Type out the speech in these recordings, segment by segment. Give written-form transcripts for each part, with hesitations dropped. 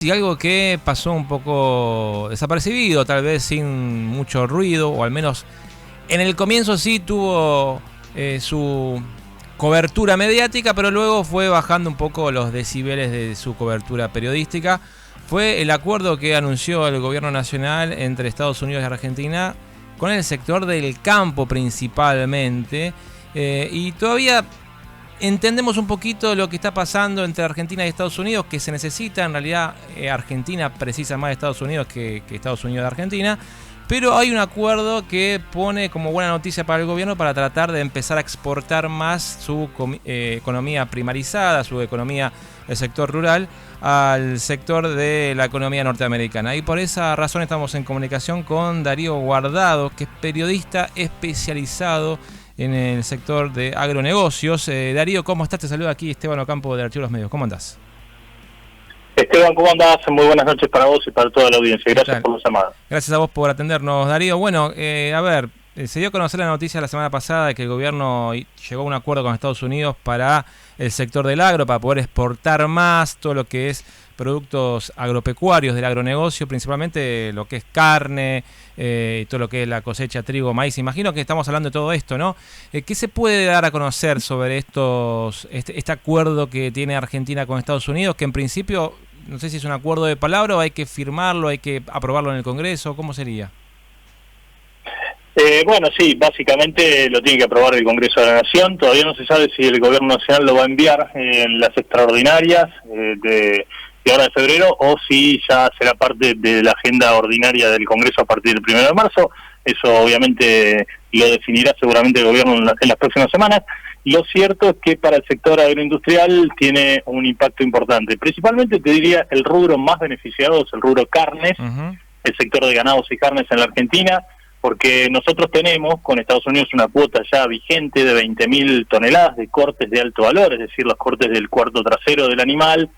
Y algo que pasó un poco desapercibido, tal vez sin mucho ruido, o al menos en el comienzo sí tuvo su cobertura mediática, pero luego fue bajando un poco los decibeles de su cobertura periodística. Fue el acuerdo que anunció el gobierno nacional entre Estados Unidos y Argentina con el sector del campo principalmente, y todavía entendemos un poquito lo que está pasando entre Argentina y Estados Unidos, que se necesita. En realidad Argentina precisa más de Estados Unidos que Estados Unidos de Argentina, pero hay un acuerdo que pone como buena noticia para el gobierno para tratar de empezar a exportar más su economía primarizada, su economía del sector rural, al sector de la economía norteamericana. Y por esa razón estamos en comunicación con Darío Guardado, que es periodista especializado en el sector de agronegocios. Darío, ¿cómo estás? Te saluda aquí Esteban Ocampo del Archivo de los Medios. ¿Cómo andás? Esteban, ¿cómo andás? Muy buenas noches para vos y para toda la audiencia. Gracias por la llamada. Gracias a vos por atendernos, Darío. Bueno, a ver, se dio a conocer la noticia la semana pasada de que el gobierno llegó a un acuerdo con Estados Unidos para el sector del agro, para poder exportar más todo lo que es productos agropecuarios del agronegocio, principalmente lo que es carne, todo lo que es la cosecha, trigo, maíz. Imagino que estamos hablando de todo esto, ¿no? ¿Qué se puede dar a conocer sobre este acuerdo que tiene Argentina con Estados Unidos, que en principio, no sé si es un acuerdo de palabra o hay que firmarlo, hay que aprobarlo en el Congreso? ¿Cómo sería? Bueno, sí, básicamente lo tiene que aprobar el Congreso de la Nación. Todavía no se sabe si el Gobierno Nacional lo va a enviar en las extraordinarias de ahora de febrero, o si ya será parte de la agenda ordinaria del Congreso a partir del 1 de marzo. Eso obviamente lo definirá seguramente el Gobierno en las próximas semanas. Lo cierto es que para el sector agroindustrial tiene un impacto importante. Principalmente, te diría, el rubro más beneficiado es el rubro carnes, el sector de ganados y carnes en la Argentina, porque nosotros tenemos con Estados Unidos una cuota ya vigente de 20.000 toneladas de cortes de alto valor, es decir, los cortes del cuarto trasero del animal,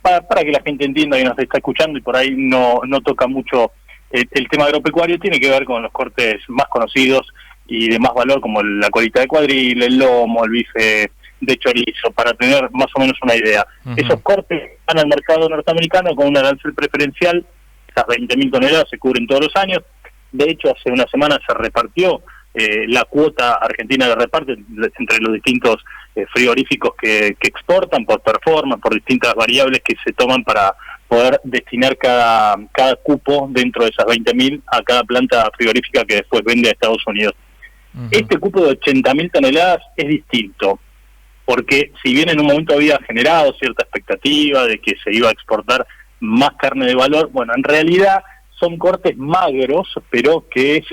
para que la gente entienda que nos está escuchando y por ahí no toca mucho el tema agropecuario. Tiene que ver con los cortes más conocidos y de más valor, como la colita de cuadril, el lomo, el bife de chorizo, para tener más o menos una idea. Esos cortes van al mercado norteamericano con un arancel preferencial. Esas 20.000 toneladas se cubren todos los años. De hecho, hace una semana se repartió la cuota argentina de reparte entre los distintos frigoríficos que exportan por performance, por distintas variables que se toman para poder destinar cada cupo dentro de esas 20.000 a cada planta frigorífica que después vende a Estados Unidos. Este cupo de 80.000 toneladas es distinto, porque si bien en un momento había generado cierta expectativa de que se iba a exportar más carne de valor, bueno, en realidad son cortes magros, pero que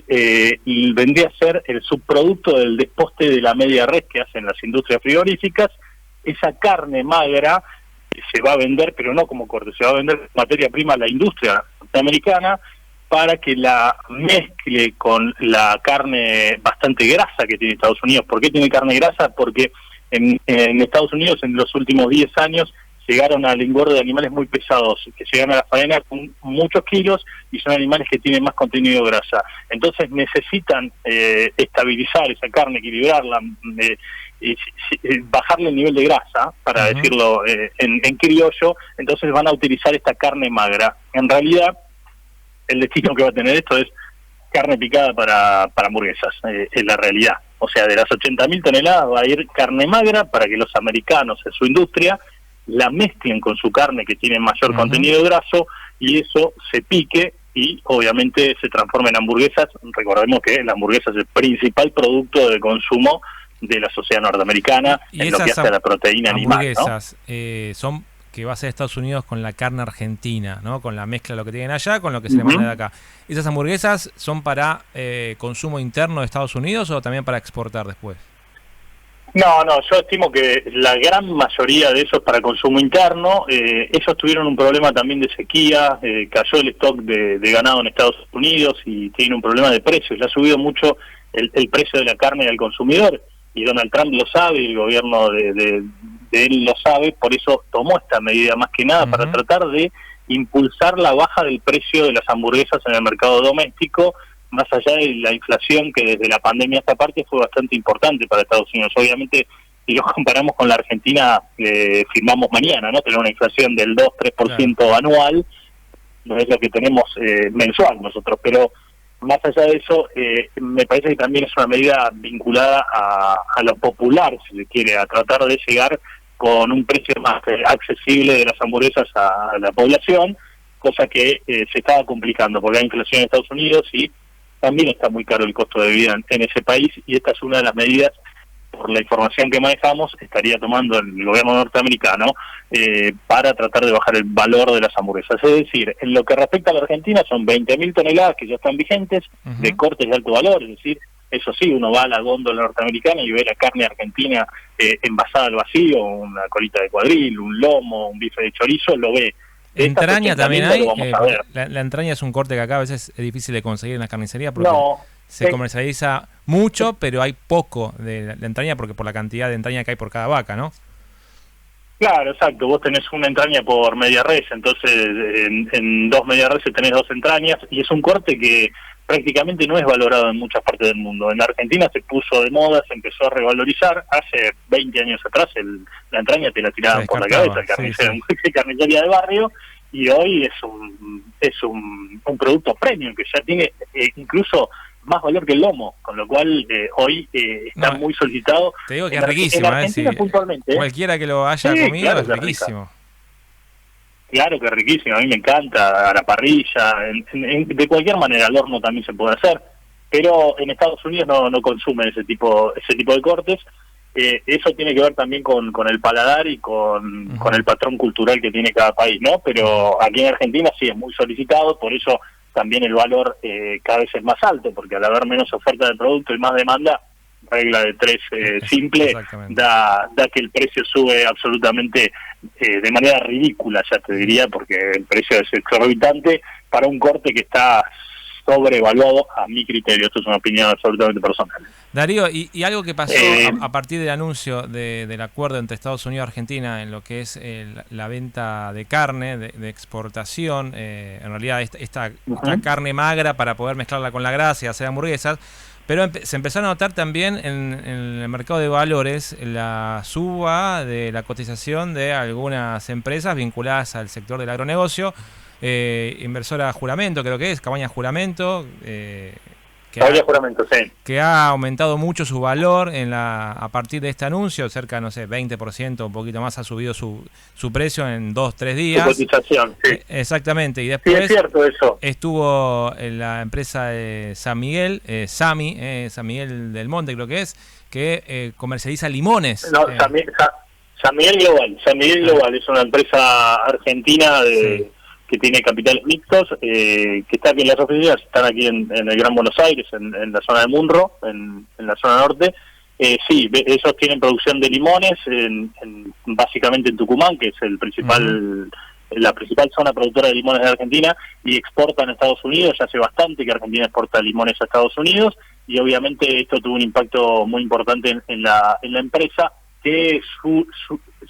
vendría a ser el subproducto del desposte de la media res que hacen las industrias frigoríficas. Esa carne magra se va a vender, pero no como corte, se va a vender como materia prima a la industria norteamericana para que la mezcle con la carne bastante grasa que tiene Estados Unidos. ¿Por qué tiene carne grasa? Porque en Estados Unidos en los últimos 10 años llegaron al engorde de animales muy pesados, que llegan a la faena con muchos kilos y son animales que tienen más contenido de grasa. Entonces necesitan estabilizar esa carne, equilibrarla, bajarle el nivel de grasa, para decirlo en criollo. Entonces van a utilizar esta carne magra. En realidad, el destino que va a tener esto es carne picada para hamburguesas, es la realidad. O sea, de las 80.000 toneladas va a ir carne magra para que los americanos en su industria la mezclen con su carne que tiene mayor contenido graso, y eso se pique y obviamente se transforma en hamburguesas. Recordemos que la hamburguesa es el principal producto de consumo de la sociedad norteamericana en lo que hace a la proteína animal, ¿no? Hamburguesas son que va a ser Estados Unidos con la carne argentina, ¿no? Con la mezcla de lo que tienen allá con lo que se le manda de acá. ¿Esas hamburguesas son para consumo interno de Estados Unidos o también para exportar después? No, yo estimo que la gran mayoría de eso es para consumo interno. Ellos tuvieron un problema también de sequía, cayó el stock de ganado en Estados Unidos y tienen un problema de precios. Le ha subido mucho el precio de la carne al consumidor, y Donald Trump lo sabe, y el gobierno de él lo sabe. Por eso tomó esta medida más que nada, para tratar de impulsar la baja del precio de las hamburguesas en el mercado doméstico, más allá de la inflación que desde la pandemia a esta parte fue bastante importante para Estados Unidos. Obviamente si lo comparamos con la Argentina, firmamos mañana, ¿no? Tener una inflación del 2-3% anual, no es lo que tenemos mensual nosotros, pero más allá de eso, me parece que también es una medida vinculada a lo popular, si se quiere, a tratar de llegar con un precio más accesible de las hamburguesas a la población, cosa que se estaba complicando porque hay inflación en Estados Unidos y también está muy caro el costo de vida en ese país, y esta es una de las medidas, por la información que manejamos, estaría tomando el gobierno norteamericano para tratar de bajar el valor de las hamburguesas. Es decir, en lo que respecta a la Argentina son 20.000 toneladas que ya están vigentes de cortes de alto valor, es decir, eso sí, uno va a la góndola norteamericana y ve la carne argentina envasada al vacío, una colita de cuadril, un lomo, un bife de chorizo, lo ve. ¿Entraña también hay? La entraña es un corte que acá a veces es difícil de conseguir en las carnicerías porque se comercializa mucho, pero hay poco de la entraña porque por la cantidad de entraña que hay por cada vaca, ¿no? Claro, exacto. Vos tenés una entraña por media res, entonces en 2 media res tenés 2 entrañas, y es un corte que prácticamente no es valorado en muchas partes del mundo. En la Argentina se puso de moda, se empezó a revalorizar. Hace 20 años atrás la entraña te la tiraban por la cabeza, el carnicero, carnicería de barrio, y hoy es un producto premium que ya tiene incluso más valor que el lomo, con lo cual hoy está muy solicitado. Te digo que es riquísimo, en Argentina, puntualmente. Cualquiera que lo haya comido, claro, es riquísimo. Claro que es riquísimo, a mí me encanta, a la parrilla, de cualquier manera, al horno también se puede hacer, pero en Estados Unidos no consumen ese tipo de cortes. Eso tiene que ver también con el paladar y con el patrón cultural que tiene cada país, ¿no? Pero aquí en Argentina sí es muy solicitado, por eso también el valor cada vez es más alto, porque al haber menos oferta de producto y más demanda, regla de 3 simple, da que el precio sube absolutamente de manera ridícula, ya te diría, porque el precio es exorbitante para un corte que está sobrevaluado a mi criterio. Esto es una opinión absolutamente personal. Darío, y algo que pasó a partir del anuncio del acuerdo entre Estados Unidos y Argentina en lo que es la venta de carne, de exportación, en realidad esta carne magra para poder mezclarla con la grasa y hacer hamburguesas, pero se empezó a notar también en el mercado de valores la suba de la cotización de algunas empresas vinculadas al sector del agronegocio. Inversora Juramento, creo que es, Cabañas Juramento, que ha aumentado mucho su valor a partir de este anuncio, cerca, no sé, 20%, un poquito más ha subido su precio en 2-3 días. Su cotización, sí. Exactamente, y después sí, es cierto eso. Estuvo en la empresa de San Miguel, San Miguel del Monte creo que es, que comercializa limones. No, San Miguel Global. San Miguel Global es una empresa argentina que tiene capitales mixtos, que está aquí en las oficinas, están aquí en el Gran Buenos Aires, en la zona de Munro, en la zona norte. Sí, ellos tienen producción de limones, básicamente en Tucumán, que es la principal zona productora de limones de Argentina, y exportan a Estados Unidos. Ya hace bastante que Argentina exporta limones a Estados Unidos, y obviamente esto tuvo un impacto muy importante en la empresa, que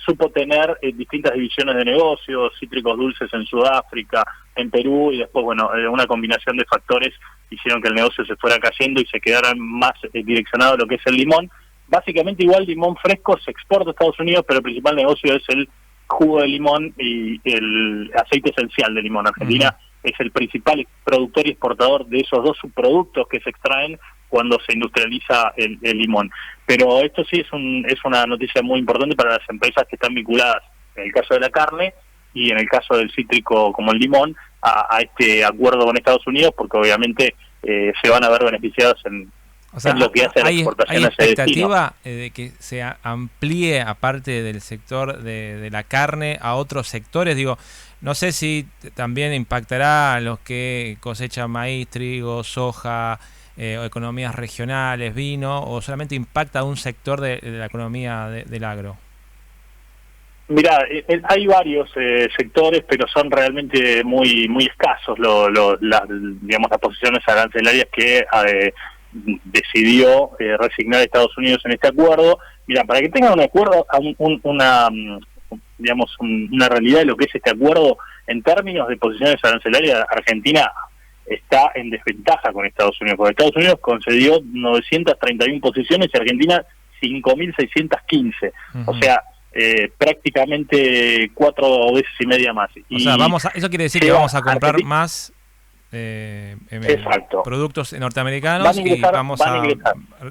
supo tener distintas divisiones de negocios, cítricos dulces en Sudáfrica, en Perú, y después, bueno, una combinación de factores hicieron que el negocio se fuera cayendo y se quedara más direccionado a lo que es el limón. Básicamente igual limón fresco se exporta a Estados Unidos, pero el principal negocio es el jugo de limón y el aceite esencial de limón. Argentina es el principal productor y exportador de esos dos subproductos que se extraen cuando se industrializa el limón. Pero esto sí es una noticia muy importante para las empresas que están vinculadas, en el caso de la carne y en el caso del cítrico como el limón, a este acuerdo con Estados Unidos, porque obviamente se van a ver beneficiados en lo que hace la exportación a ese destino. ¿Hay expectativa de que se amplíe, aparte del sector de la carne, a otros sectores? Digo, no sé si también impactará a los que cosechan maíz, trigo, soja, o economías regionales, vino, o solamente impacta a un sector de la economía del agro. Mirá, hay varios sectores, pero son realmente muy escasos las posiciones arancelarias que decidió resignar Estados Unidos en este acuerdo. Mira, para que tengan un acuerdo, una realidad de lo que es este acuerdo, en términos de posiciones arancelarias, Argentina está en desventaja con Estados Unidos, porque Estados Unidos concedió 931 posiciones y Argentina 5.615, o sea, prácticamente 4 veces y media más. O sea, eso quiere decir que vamos a comprar más exacto, productos norteamericanos y vamos a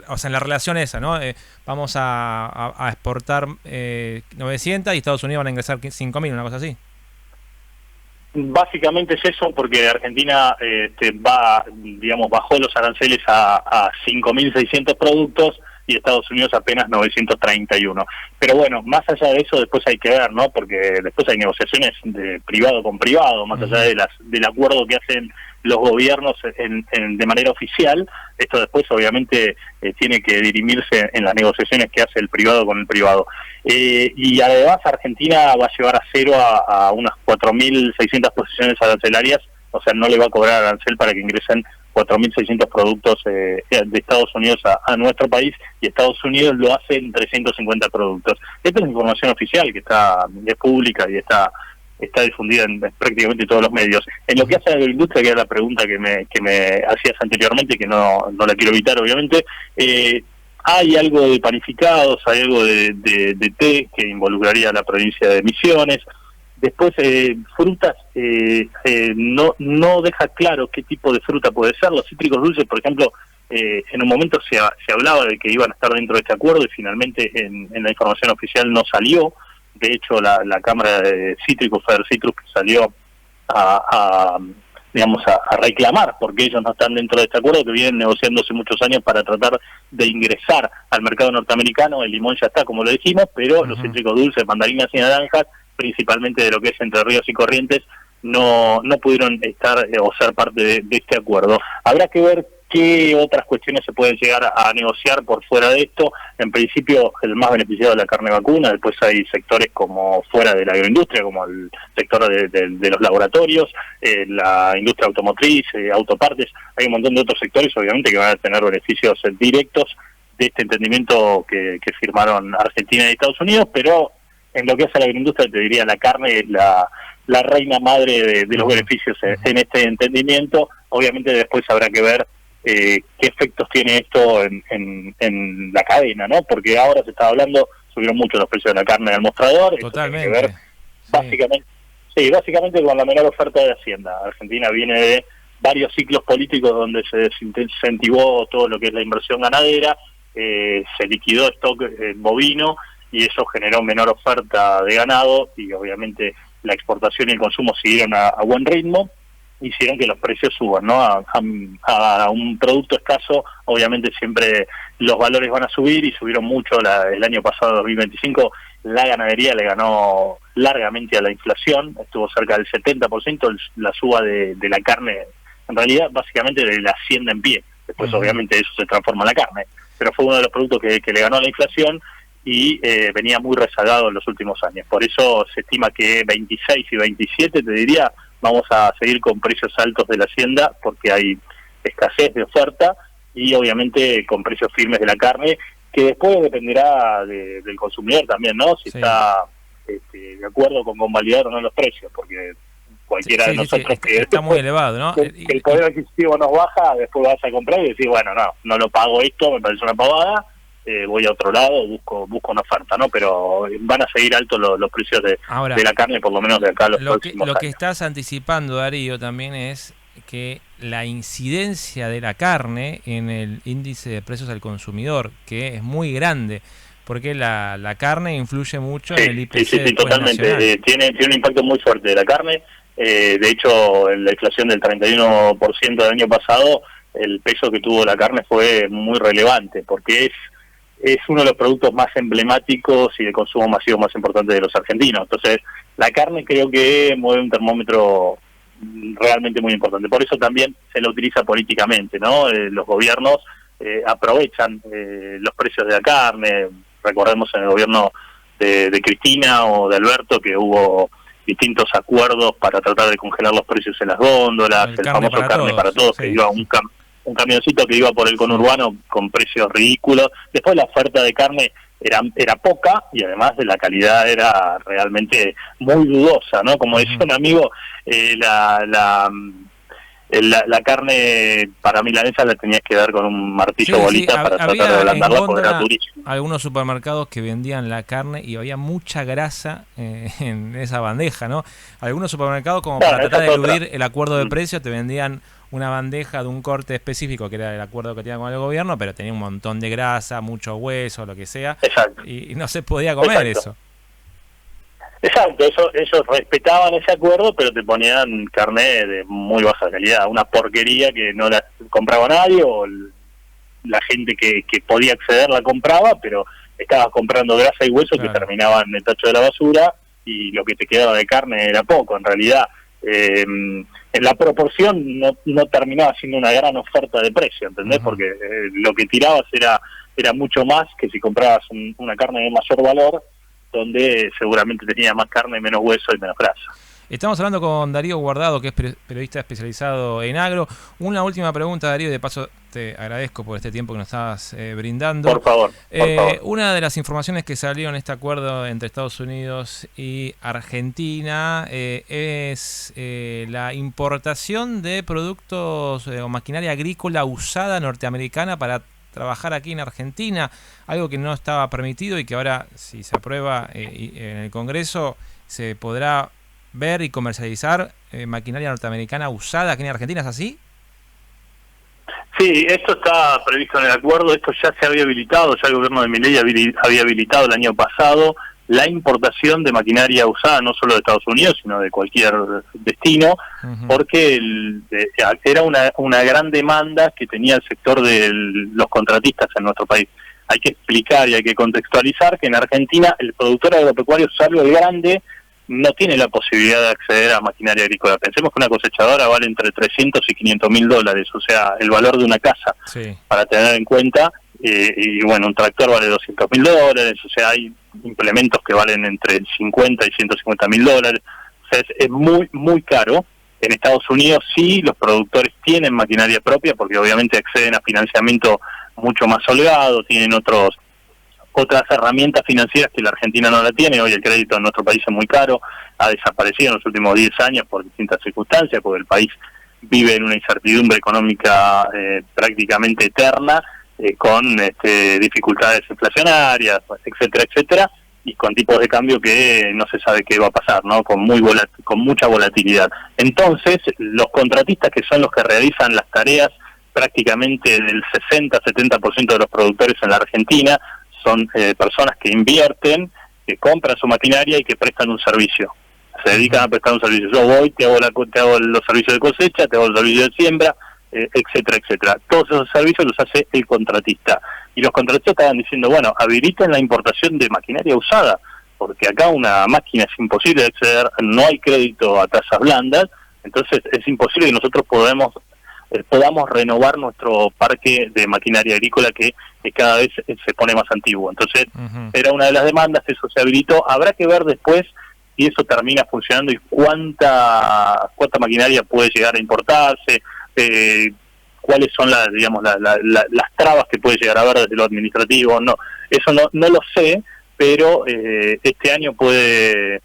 o sea, en la relación esa, ¿no? Vamos a exportar 900 y Estados Unidos van a ingresar 5.000, una cosa así. Básicamente es eso, porque Argentina bajó los aranceles a 5.600 productos y Estados Unidos apenas 931. Pero bueno, más allá de eso después hay que ver, ¿no? Porque después hay negociaciones de privado con privado, más allá del acuerdo que hacen los gobiernos de manera oficial. Esto después obviamente tiene que dirimirse en las negociaciones que hace el privado con el privado. Y además Argentina va a llevar a cero a unas 4.600 posiciones arancelarias, o sea, no le va a cobrar arancel para que ingresen 4.600 productos de Estados Unidos a nuestro país, y Estados Unidos lo hace en 350 productos. Esta es información oficial que es pública y está difundida en prácticamente todos los medios. En lo que hace a la agroindustria, que era la pregunta que me hacías anteriormente, que no la quiero evitar obviamente, hay algo de panificados, hay algo de té que involucraría a la provincia de Misiones. Después, frutas, no deja claro qué tipo de fruta puede ser. Los cítricos dulces, por ejemplo, en un momento se hablaba de que iban a estar dentro de este acuerdo y finalmente en la información oficial no salió. De hecho, la Cámara de Cítricos, Federcitrus, que salió a reclamar porque ellos no están dentro de este acuerdo, que vienen negociando hace muchos años para tratar de ingresar al mercado norteamericano. El limón ya está, como lo dijimos, pero los cítricos dulces, mandarinas y naranjas, principalmente de lo que es Entre Ríos y Corrientes, no pudieron estar o ser parte de este acuerdo. Habrá que ver qué otras cuestiones se pueden llegar a negociar por fuera de esto. En principio, el más beneficiado es la carne vacuna. Después hay sectores como fuera de la agroindustria, como el sector de los laboratorios, la industria automotriz, autopartes. Hay un montón de otros sectores, obviamente, que van a tener beneficios directos de este entendimiento que firmaron Argentina y Estados Unidos, pero en lo que hace a la agroindustria, te diría, la carne es la reina madre de los beneficios en este entendimiento. Obviamente después habrá que ver qué efectos tiene esto en la cadena, ¿no? Porque ahora se está hablando, subieron mucho los precios de la carne al mostrador. Totalmente. Tiene que ver, básicamente con la menor oferta de Hacienda. Argentina viene de varios ciclos políticos donde se desincentivó todo lo que es la inversión ganadera, se liquidó stock bovino, y eso generó menor oferta de ganado, y obviamente la exportación y el consumo siguieron a buen ritmo, hicieron que los precios suban, ¿no? A un producto escaso, obviamente siempre los valores van a subir, y subieron mucho el año pasado, 2025, la ganadería le ganó largamente a la inflación, estuvo cerca del 70% la suba de la carne, en realidad básicamente de la hacienda en pie. Después obviamente eso se transforma en la carne, pero fue uno de los productos que le ganó a la inflación, y venía muy rezagado en los últimos años. Por eso se estima que 26 y 27, te diría, vamos a seguir con precios altos de la hacienda, porque hay escasez de oferta, y obviamente con precios firmes de la carne, que después dependerá del consumidor también, ¿no? Si está de acuerdo con convalidar o no los precios, porque cualquiera de nosotros que está muy elevado, ¿no? Que el poder adquisitivo nos baja, después vas a comprar y decís, bueno, no lo pago esto, me parece una pavada, voy a otro lado, busco una oferta, ¿no? Pero van a seguir altos los precios de la carne, por lo menos de acá a los próximos años. Lo que estás anticipando, Darío, también es que la incidencia de la carne en el índice de precios al consumidor, que es muy grande, porque la carne influye mucho en el IPC. Sí, totalmente. Tiene un impacto muy fuerte de la carne. De hecho, en la inflación del 31% del año pasado, el peso que tuvo la carne fue muy relevante, porque es uno de los productos más emblemáticos y de consumo masivo más importante de los argentinos. Entonces, la carne creo que mueve un termómetro realmente muy importante. Por eso también se lo utiliza políticamente, ¿no? Los gobiernos aprovechan los precios de la carne. Recordemos en el gobierno de Cristina o de Alberto que hubo distintos acuerdos para tratar de congelar los precios en las góndolas, el famoso carne para todos, que iba un camioncito que iba por el conurbano con precios ridículos. Después la oferta de carne era poca, y además de la calidad era realmente muy dudosa, ¿no? Como decía un amigo, la carne para milanesa la tenías que dar con un martillo Sí, bolita para tratar de ablandarla porque era durísimo. Algunos supermercados que vendían la carne y había mucha grasa en esa bandeja, ¿no? Algunos supermercados, como para tratar de eludir el acuerdo de precios, te vendían una bandeja de un corte específico, que era el acuerdo que tenían con el gobierno, pero tenía un montón de grasa, mucho hueso, lo que sea. Exacto. Y no se podía comer eso. Exacto, ellos respetaban ese acuerdo, pero te ponían carne de muy baja calidad, una porquería que no la compraba nadie, o la gente que podía acceder la compraba, pero estabas comprando grasa y hueso, claro, que terminaban en el tacho de la basura, y lo que te quedaba de carne era poco, en realidad. En la proporción no terminaba siendo una gran oferta de precio, ¿entendés? Porque lo que tirabas era mucho más que si comprabas una carne de mayor valor, donde seguramente tenía más carne, menos hueso y menos grasa. Estamos hablando con Darío Guardado, que es periodista especializado en agro. Una última pregunta, Darío, de paso te agradezco por este tiempo que nos estabas brindando. Por favor. Una de las informaciones que salió en este acuerdo entre Estados Unidos y Argentina es la importación de productos o maquinaria agrícola usada norteamericana para trabajar aquí en Argentina, algo que no estaba permitido y que ahora, si se aprueba en el Congreso, se podrá ver y comercializar maquinaria norteamericana usada aquí en Argentina. ¿Es así? Sí, esto está previsto en el acuerdo, esto ya se había habilitado, ya el gobierno de Milei había habilitado el año pasado la importación de maquinaria usada, no solo de Estados Unidos, sino de cualquier destino, porque era una gran demanda que tenía el sector de los contratistas en nuestro país. Hay que explicar y hay que contextualizar que en Argentina el productor agropecuario, salvo el grande, no tiene la posibilidad de acceder a maquinaria agrícola. Pensemos que una cosechadora vale entre 300 y 500 mil dólares, o sea, el valor de una casa, sí, para tener en cuenta. Y bueno, un tractor vale 200 mil dólares, o sea, hay implementos que valen entre 50 y 150 mil dólares, o sea, es muy, muy caro. En Estados Unidos sí, los productores tienen maquinaria propia, porque obviamente acceden a financiamiento mucho más holgado, tienen otras herramientas financieras que la Argentina no la tiene. Hoy el crédito en nuestro país es muy caro, ha desaparecido en los últimos 10 años por distintas circunstancias, porque el país vive en una incertidumbre económica prácticamente eterna, con dificultades inflacionarias, etcétera, etcétera, y con tipos de cambio que no se sabe qué va a pasar, ¿no? Con mucha volatilidad. Entonces, los contratistas, que son los que realizan las tareas prácticamente del 60-70% de los productores en la Argentina, son personas que invierten, que compran su maquinaria y que prestan un servicio. Se dedican a prestar un servicio. Yo voy, te hago los servicios de cosecha, te hago el servicio de siembra, etcétera, etcétera. Todos esos servicios los hace el contratista. Y los contratistas estaban diciendo, bueno, habiliten la importación de maquinaria usada, porque acá una máquina es imposible de acceder, no hay crédito a tasas blandas, entonces es imposible que nosotros podamos renovar nuestro parque de maquinaria agrícola que cada vez se pone más antiguo. Entonces, era una de las demandas, eso se habilitó. Habrá que ver después si eso termina funcionando y cuánta maquinaria puede llegar a importarse, cuáles son las trabas que puede llegar a haber desde lo administrativo. No, eso no lo sé, pero este año puede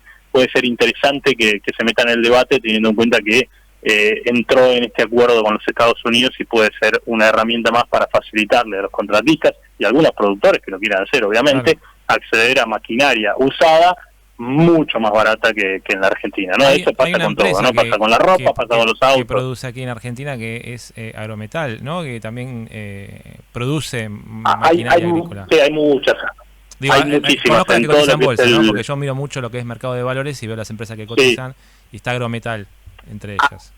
ser interesante que se meta en el debate, teniendo en cuenta que entró en este acuerdo con los Estados Unidos y puede ser una herramienta más para facilitarle a los contratistas y a algunos productores que lo quieran hacer, obviamente, acceder a maquinaria usada mucho más barata que en la Argentina, ¿no? Eso pasa con todo, ¿no? Pasa con la ropa, pasa con los autos. Que produce aquí en Argentina, que es Agrometal, ¿no? Que también produce maquinaria agrícola. Sí, hay muchas. Digo, hay muchísimas. Conozco que cotizan bolsa, ¿no? Porque yo miro mucho lo que es mercado de valores y veo las empresas que cotizan, y está Agrometal entre ellas.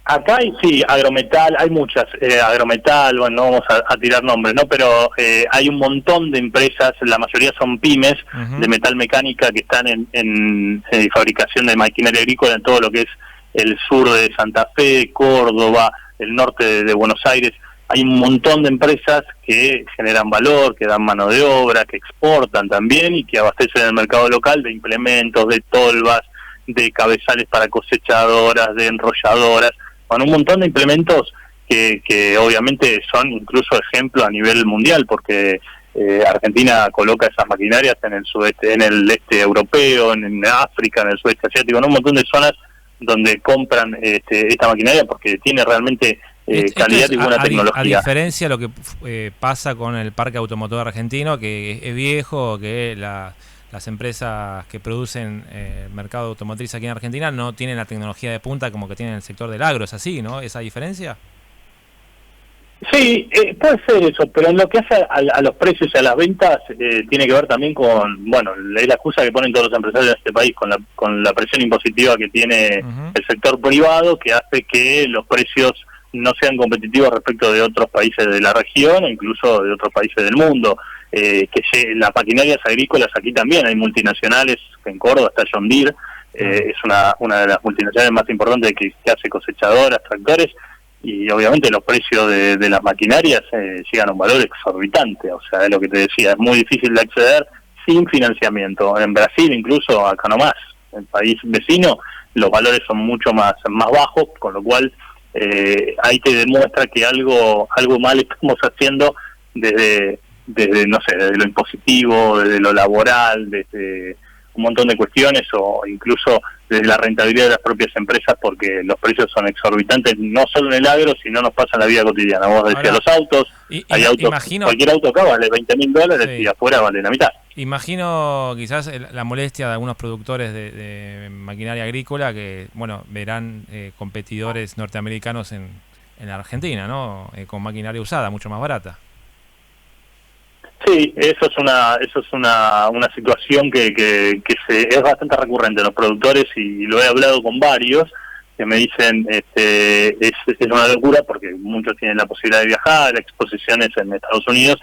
Acá sí, Agrometal, hay muchas, Agrometal, bueno, no vamos a tirar nombres, ¿no? Pero hay un montón de empresas, la mayoría son pymes de metal mecánica que están en fabricación de maquinaria agrícola en todo lo que es el sur de Santa Fe, Córdoba, el norte de Buenos Aires. Hay un montón de empresas que generan valor, que dan mano de obra, que exportan también y que abastecen el mercado local de implementos, de tolvas, de cabezales para cosechadoras, de enrolladoras, con un montón de implementos que obviamente son incluso ejemplo a nivel mundial, porque Argentina coloca esas maquinarias en el sudeste, en el este europeo, en África, en el sudeste asiático, en un montón de zonas donde compran esta maquinaria porque tiene realmente calidad y buena tecnología. A diferencia de lo que pasa con el parque automotor argentino, que es viejo, que las empresas que producen mercado automotriz aquí en Argentina no tienen la tecnología de punta como que tienen el sector del agro, ¿es así, no? ¿Esa diferencia? Sí, puede ser eso, pero en lo que hace a los precios y a las ventas tiene que ver también con, bueno, es la excusa que ponen todos los empresarios de este país con la presión impositiva que tiene el sector privado, que hace que los precios no sean competitivos respecto de otros países de la región o incluso de otros países del mundo. Las maquinarias agrícolas aquí también hay multinacionales, en Córdoba está John Deere, es una de las multinacionales más importantes que hace cosechadoras, tractores, y obviamente los precios de las maquinarias llegan a un valor exorbitante, o sea, es lo que te decía, es muy difícil de acceder sin financiamiento. En Brasil incluso, acá nomás, el país vecino, los valores son mucho más bajos, con lo cual ahí te demuestra que algo mal estamos haciendo desde no sé, desde lo impositivo, desde lo laboral, desde un montón de cuestiones, o incluso desde la rentabilidad de las propias empresas, porque los precios son exorbitantes, no solo en el agro, sino nos pasa en la vida cotidiana. Vos decías, los autos, hay autos, cualquier auto acá vale $20.000 sí, y afuera vale la mitad. Imagino quizás la molestia de algunos productores de maquinaria agrícola que, bueno, verán competidores norteamericanos en la Argentina, ¿no? Con maquinaria usada, mucho más barata. Sí, eso es una situación que es bastante recurrente en los productores, y lo he hablado con varios que me dicen es una locura porque muchos tienen la posibilidad de viajar, exposiciones en Estados Unidos,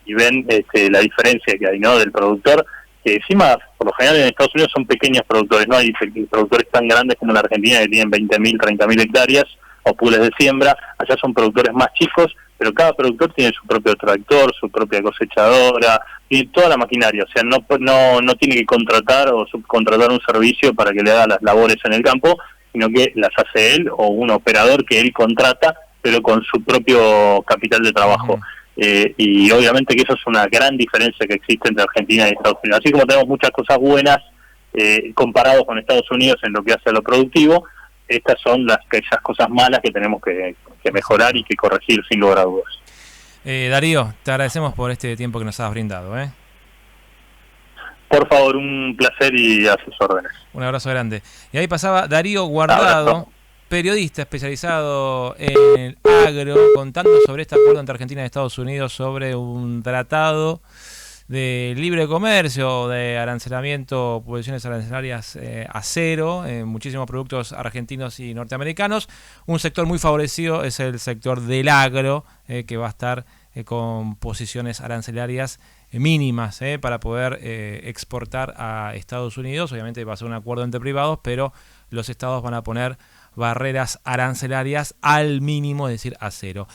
y ven la diferencia que hay, ¿no?, del productor, que encima por lo general en Estados Unidos son pequeños productores, no hay productores tan grandes como en la Argentina que tienen 20.000, 30.000 hectáreas o pools de siembra. Allá son productores más chicos, pero cada productor tiene su propio tractor, su propia cosechadora, tiene toda la maquinaria, o sea, no tiene que contratar o subcontratar un servicio para que le haga las labores en el campo, sino que las hace él o un operador que él contrata, pero con su propio capital de trabajo. Y obviamente que eso es una gran diferencia que existe entre Argentina y Estados Unidos. Así como tenemos muchas cosas buenas comparados con Estados Unidos en lo que hace a lo productivo, estas son esas cosas malas que tenemos que mejorar y que corregir sin lugar a dudas. Darío, te agradecemos por este tiempo que nos has brindado. Por favor, un placer y a sus órdenes. Un abrazo grande. Y ahí pasaba Darío Guardado, periodista especializado en el agro, contando sobre este acuerdo entre Argentina y Estados Unidos sobre un tratado de libre comercio, de arancelamiento, posiciones arancelarias a cero, muchísimos productos argentinos y norteamericanos. Un sector muy favorecido es el sector del agro, que va a estar con posiciones arancelarias mínimas para poder exportar a Estados Unidos. Obviamente va a ser un acuerdo entre privados, pero los estados van a poner barreras arancelarias al mínimo, es decir, a cero.